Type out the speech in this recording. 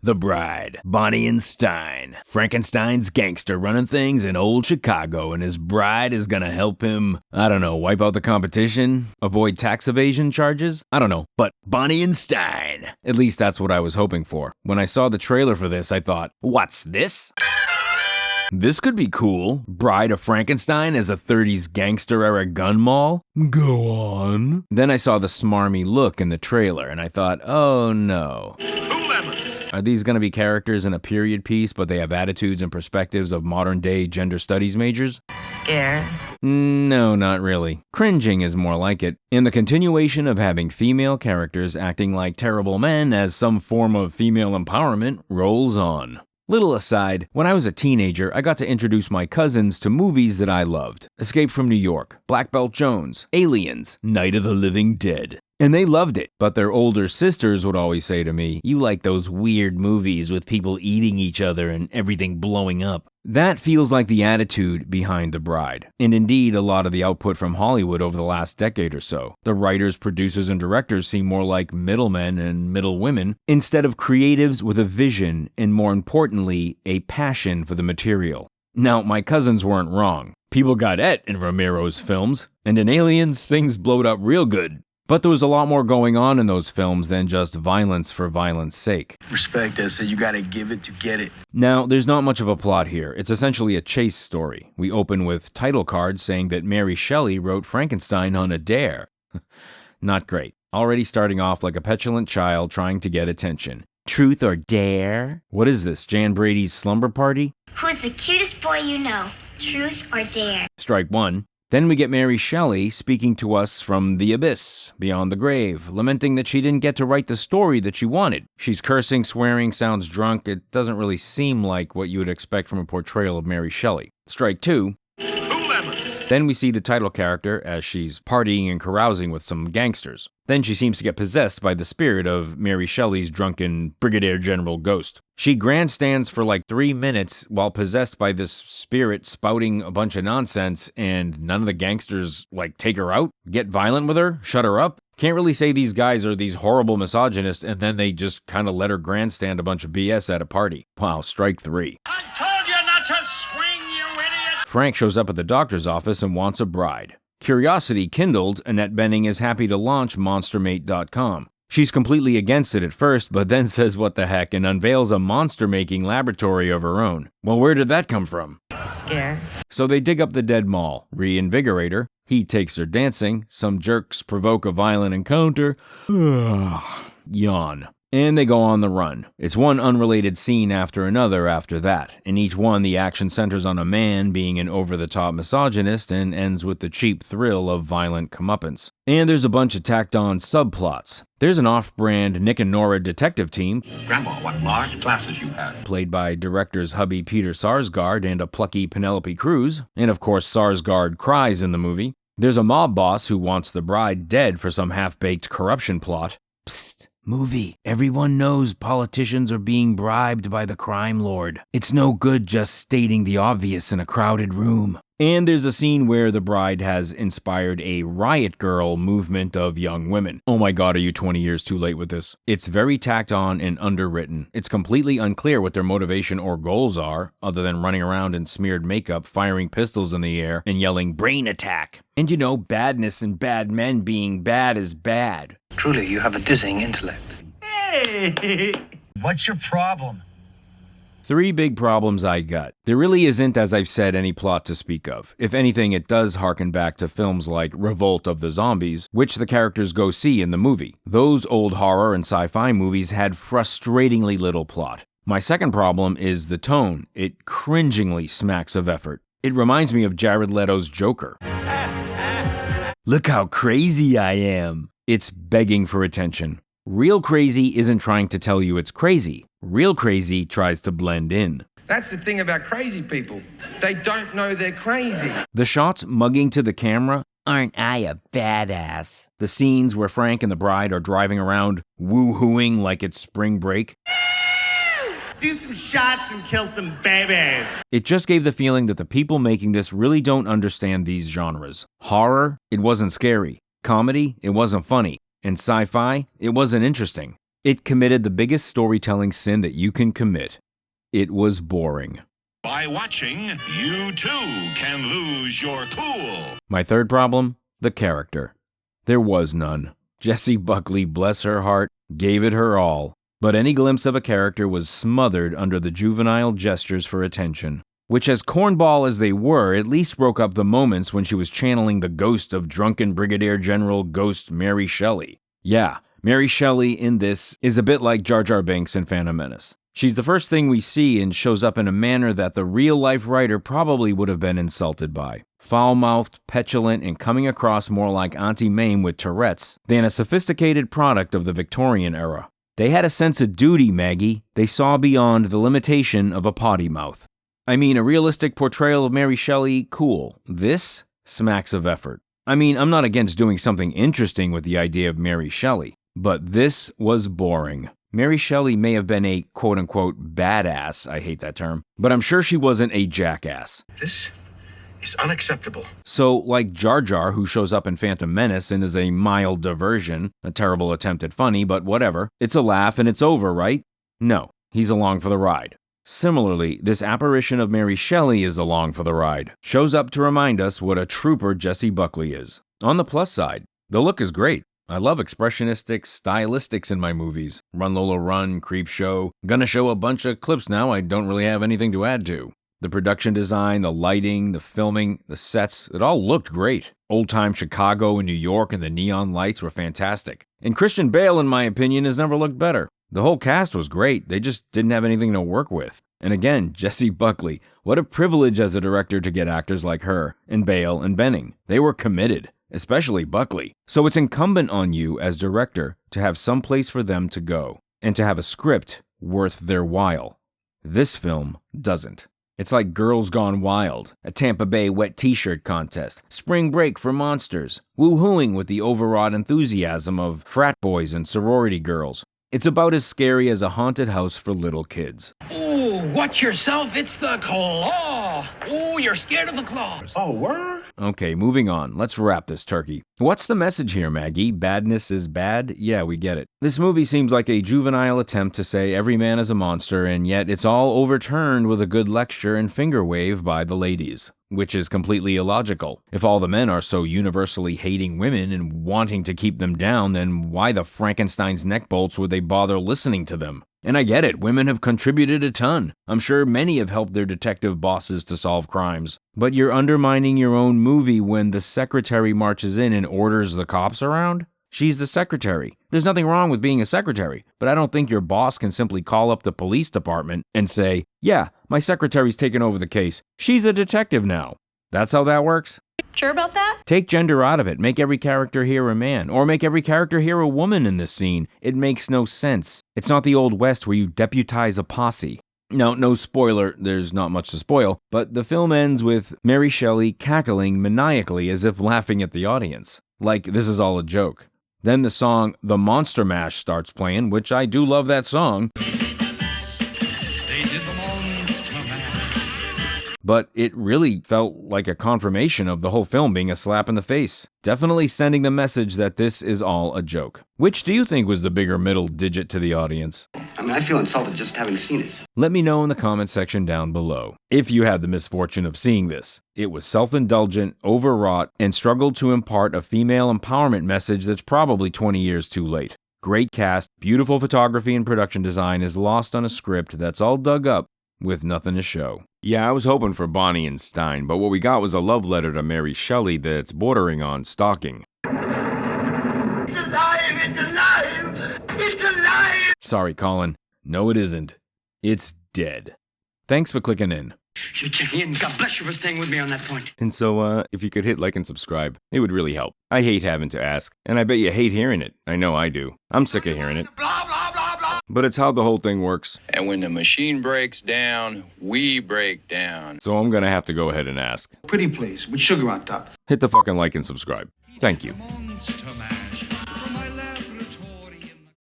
The Bride, Bonnie and Stein. Frankenstein's gangster running things in old Chicago, and his bride is gonna help him, wipe out the competition? Avoid tax evasion charges? I don't know. But Bonnie and Stein. At least that's what I was hoping for. When I saw the trailer for this, I thought, what's this? This could be cool. Bride of Frankenstein as a 30s gangster-era gun mall? Go on. Then I saw the smarmy look in the trailer, and I thought, oh no. 2 lemons. Are these going to be characters in a period piece, but they have attitudes and perspectives of modern-day gender studies majors? Scared? No, not really. Cringing is more like it. In the continuation of having female characters acting like terrible men as some form of female empowerment rolls on. Little aside, when I was a teenager, I got to introduce my cousins to movies that I loved. Escape from New York, Black Belt Jones, Aliens, Night of the Living Dead. And they loved it, but their older sisters would always say to me, you like those weird movies with people eating each other and everything blowing up. That feels like the attitude behind The Bride, and indeed a lot of the output from Hollywood over the last decade or so. The writers, producers, and directors seem more like middlemen and middlewomen instead of creatives with a vision and, more importantly, a passion for the material. Now, my cousins weren't wrong. People got et in Romero's films, and in Aliens, things blowed up real good. But there was a lot more going on in those films than just violence for violence sake. Respect us, so you gotta give it to get it. Now, there's not much of a plot here. It's essentially a chase story. We open with title cards saying that Mary Shelley wrote Frankenstein on a dare. Not great. Already starting off like a petulant child trying to get attention. Truth or dare? What is this, Jan Brady's slumber party? Who's the cutest boy you know? Truth or dare? Strike one. Then we get Mary Shelley speaking to us from the abyss, beyond the grave, lamenting that she didn't get to write the story that she wanted. She's cursing, swearing, sounds drunk. It doesn't really seem like what you would expect from a portrayal of Mary Shelley. Strike two. 2 lemons. Then we see the title character as she's partying and carousing with some gangsters. Then she seems to get possessed by the spirit of Mary Shelley's drunken Brigadier General ghost. She grandstands for like 3 minutes while possessed by this spirit spouting a bunch of nonsense, and none of the gangsters take her out, get violent with her, shut her up. Can't really say these guys are these horrible misogynists and then they just kind of let her grandstand a bunch of BS at a party. Wow, strike three. I told you not to swing, you idiot! Frank shows up at the doctor's office and wants a bride. Curiosity kindled, Annette Bening is happy to launch monstermate.com. She's completely against it at first, but then says what the heck and unveils a monster-making laboratory of her own. Well, where did that come from? Scared? So they dig up the dead mall, reinvigorate her, he takes her dancing, some jerks provoke a violent encounter, yawn. And they go on the run. It's one unrelated scene after another after that. In each one, the action centers on a man being an over-the-top misogynist and ends with the cheap thrill of violent comeuppance. And there's a bunch of tacked-on subplots. There's an off-brand Nick and Nora detective team, Grandma, what large glasses you have. played by director's hubby Peter Sarsgaard and a plucky Penelope Cruz. And of course, Sarsgaard cries in the movie. There's a mob boss who wants the bride dead for some half-baked corruption plot. Psst. Movie. Everyone knows politicians are being bribed by the crime lord. It's no good just stating the obvious in a crowded room. And there's a scene where the bride has inspired a riot girl movement of young women. Oh my god, are you 20 years too late with this? It's very tacked on and underwritten. It's completely unclear what their motivation or goals are, other than running around in smeared makeup, firing pistols in the air, and yelling brain attack. And badness and bad men being bad is bad. Truly, you have a dizzying intellect. Hey! What's your problem? 3 big problems I got. There really isn't, as I've said, any plot to speak of. If anything, it does harken back to films like Revolt of the Zombies, which the characters go see in the movie. Those old horror and sci-fi movies had frustratingly little plot. My second problem is the tone. It cringingly smacks of effort. It reminds me of Jared Leto's Joker. Look how crazy I am. It's begging for attention. Real crazy isn't trying to tell you it's crazy. Real crazy tries to blend in. That's the thing about crazy people. They don't know they're crazy. The shots mugging to the camera, aren't I a badass? The scenes where Frank and the bride are driving around woo-hooing like it's spring break. Do some shots and kill some babies. It just gave the feeling that the people making this really don't understand these genres. Horror, it wasn't scary. Comedy, it wasn't funny. And sci-fi, it wasn't interesting. It committed the biggest storytelling sin that you can commit. It was boring. By watching, you too can lose your cool. My third problem? The character. There was none. Jessie Buckley, bless her heart, gave it her all. But any glimpse of a character was smothered under the juvenile gestures for attention, which, as cornball as they were, at least broke up the moments when she was channeling the ghost of drunken Brigadier General Ghost Mary Shelley. Yeah, Mary Shelley in this is a bit like Jar Jar Binks in Phantom Menace. She's the first thing we see and shows up in a manner that the real-life writer probably would have been insulted by. Foul-mouthed, petulant, and coming across more like Auntie Mame with Tourette's than a sophisticated product of the Victorian era. They had a sense of duty, Maggie. They saw beyond the limitation of a potty mouth. I mean, a realistic portrayal of Mary Shelley, cool. This smacks of effort. I mean, I'm not against doing something interesting with the idea of Mary Shelley, but this was boring. Mary Shelley may have been a quote-unquote badass, I hate that term, but I'm sure she wasn't a jackass. This is unacceptable. So, like Jar Jar, who shows up in Phantom Menace and is a mild diversion, a terrible attempt at funny, but whatever, it's a laugh and it's over, right? No, he's along for the ride. Similarly, this apparition of Mary Shelley is along for the ride, shows up to remind us what a trooper Jessie Buckley is. On the plus side, the look is great. I love expressionistic stylistics in my movies. Run Lola Run, Creepshow. Gonna show a bunch of clips now I don't really have anything to add to. The production design, the lighting, the filming, the sets, it all looked great. Old-time Chicago and New York and the neon lights were fantastic. And Christian Bale, in my opinion, has never looked better. The whole cast was great, they just didn't have anything to work with. And again, Jessie Buckley, what a privilege as a director to get actors like her, and Bale and Benning. They were committed. Especially Buckley. So it's incumbent on you as director to have some place for them to go, and to have a script worth their while. This film doesn't. It's like Girls Gone Wild, a Tampa Bay wet t-shirt contest, spring break for monsters, woo-hooing with the overwrought enthusiasm of frat boys and sorority girls. It's about as scary as a haunted house for little kids. Ooh, watch yourself, it's the claw. Ooh, you're scared of the claws. Oh, word? Okay, moving on. Let's wrap this turkey. What's the message here, Maggie? Badness is bad? Yeah, we get it. This movie seems like a juvenile attempt to say every man is a monster, and yet it's all overturned with a good lecture and finger wave by the ladies, which is completely illogical. If all the men are so universally hating women and wanting to keep them down, then why the Frankenstein's neck bolts would they bother listening to them? And I get it, women have contributed a ton. I'm sure many have helped their detective bosses to solve crimes. But you're undermining your own movie when the secretary marches in and orders the cops around? She's the secretary. There's nothing wrong with being a secretary, but I don't think your boss can simply call up the police department and say, yeah, my secretary's taken over the case. She's a detective now. That's how that works? Sure about that? Take gender out of it. Make every character here a man. Or make every character here a woman in this scene. It makes no sense. It's not the Old West where you deputize a posse. Now, no spoiler, there's not much to spoil, but the film ends with Mary Shelley cackling maniacally as if laughing at the audience. Like this is all a joke. Then the song The Monster Mash starts playing, which I do love that song. But it really felt like a confirmation of the whole film being a slap in the face. Definitely sending the message that this is all a joke. Which do you think was the bigger middle digit to the audience? I mean, I feel insulted just having seen it. Let me know in the comment section down below if you had the misfortune of seeing this. It was self-indulgent, overwrought, and struggled to impart a female empowerment message that's probably 20 years too late. Great cast, beautiful photography and production design is lost on a script that's all dug up with nothing to show. Yeah, I was hoping for Bonnie and Stein, but what we got was a love letter to Mary Shelley that's bordering on stalking. It's alive! It's alive! It's alive! Sorry, Colin. No, it isn't. It's dead. Thanks for clicking in. You Jimmy, and God bless you for staying with me on that point. And so, if you could hit like and subscribe, it would really help. I hate having to ask, and I bet you hate hearing it. I know I do. I'm sick of hearing it. Blah, blah, blah, blah. But it's how the whole thing works. And when the machine breaks down, we break down. So I'm gonna have to go ahead and ask. Pretty please, with sugar on top. Hit the fucking like and subscribe. Thank you. Monster Man.